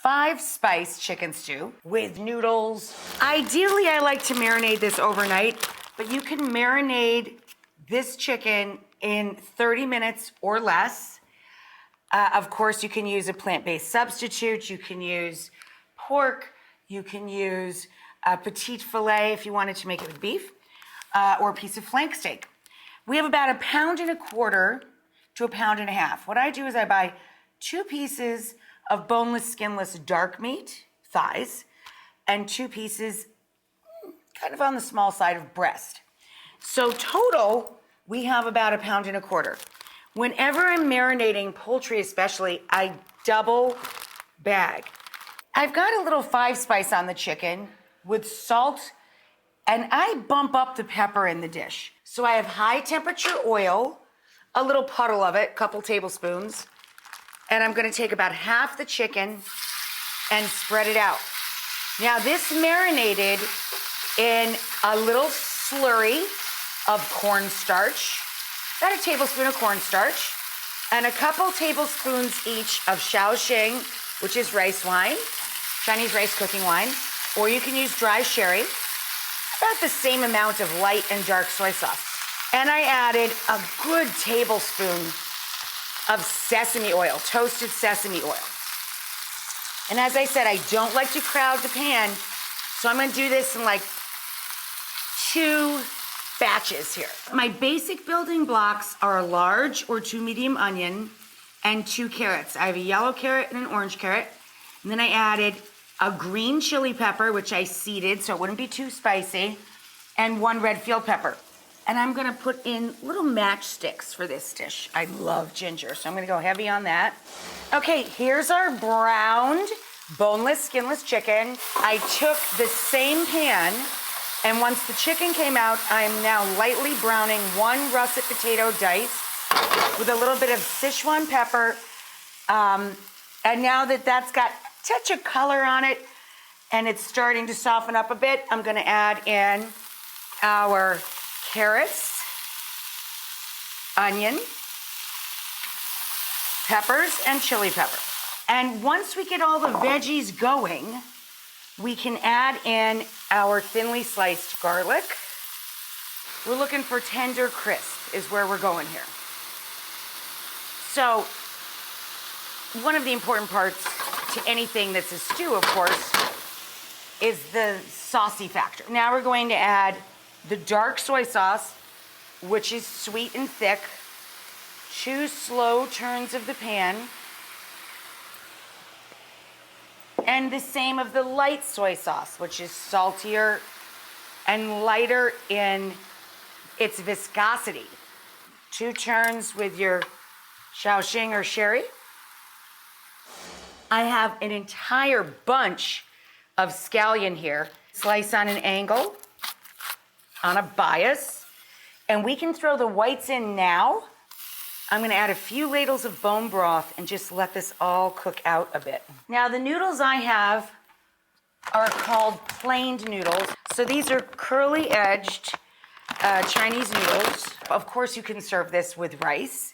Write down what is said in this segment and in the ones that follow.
5-spice chicken stew with noodles. Ideally, I like to marinate this overnight, but you can marinate this chicken in 30 minutes or less. Of course, you can use a plant-based substitute. You can use pork. You can use a petite filet if you wanted to make it with beef, or a piece of flank steak. We have about 1.25 pounds to 1.5 pounds. What I do is I buy 2 pieces of boneless, skinless dark meat, thighs, and 2 pieces, kind of on the small side, of breast. So total, we have about 1.25 pounds. Whenever I'm marinating poultry especially, I double bag. I've got a little 5-spice on the chicken with salt, and I bump up the pepper in the dish. So I have high temperature oil, a little puddle of it, a couple tablespoons, and I'm gonna take about half the chicken and spread it out. Now this marinated in a little slurry of cornstarch, about a tablespoon of cornstarch, and a couple tablespoons each of Shaoxing, which is rice wine, Chinese rice cooking wine, or you can use dry sherry, about the same amount of light and dark soy sauce. And I added a good tablespoon of sesame oil, toasted sesame oil. And as I said, I don't like to crowd the pan, so I'm gonna do this in like 2 batches here. My basic building blocks are a large or 2 medium onion and 2 carrots. I have a yellow carrot and an orange carrot. And then I added a green chili pepper, which I seeded so it wouldn't be too spicy, and 1 red field pepper. And I'm gonna put in little matchsticks for this dish. I love ginger, so I'm gonna go heavy on that. Okay, here's our browned, boneless, skinless chicken. I took the same pan, and once the chicken came out, I am now lightly browning 1 russet potato diced with a little bit of Sichuan pepper. And now that that's got a touch of color on it and it's starting to soften up a bit, I'm gonna add in our carrots, onion, peppers, and chili pepper. And once we get all the veggies going, we can add in our thinly sliced garlic. We're looking for tender crisp is where we're going here. So one of the important parts to anything that's a stew, of course, is the saucy factor. Now we're going to add the dark soy sauce, which is sweet and thick. 2 slow turns of the pan. And the same of the light soy sauce, which is saltier and lighter in its viscosity. 2 turns with your Shaoxing or sherry. I have an entire bunch of scallion here. Slice on an angle, on a bias, and we can throw the whites in now. I'm gonna add a few ladles of bone broth and just let this all cook out a bit. Now the noodles I have are called planed noodles. So these are curly edged Chinese noodles. Of course you can serve this with rice,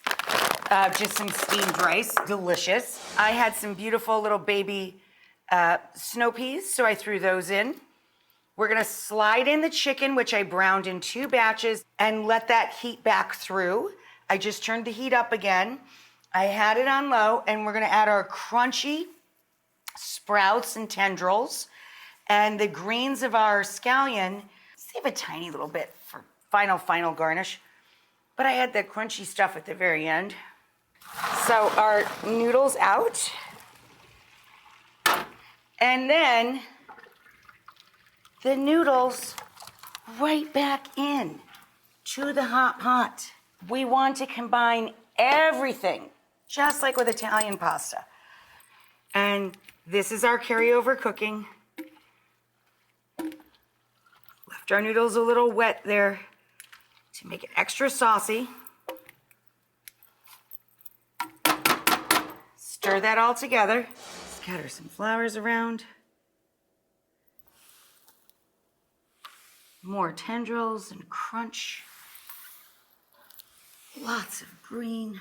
just some steamed rice, delicious. I had some beautiful little baby snow peas, so I threw those in. We're gonna slide in the chicken, which I browned in 2 batches, and let that heat back through. I just turned the heat up again. I had it on low, and we're gonna add our crunchy sprouts and tendrils, and the greens of our scallion. Save a tiny little bit for final garnish, but I had the crunchy stuff at the very end. So our noodles out, and then the noodles right back in to the hot pot. We want to combine everything, just like with Italian pasta. And this is our carryover cooking. Left our noodles a little wet there to make it extra saucy. Stir that all together. Scatter some flowers around. More tendrils and crunch. Lots of green.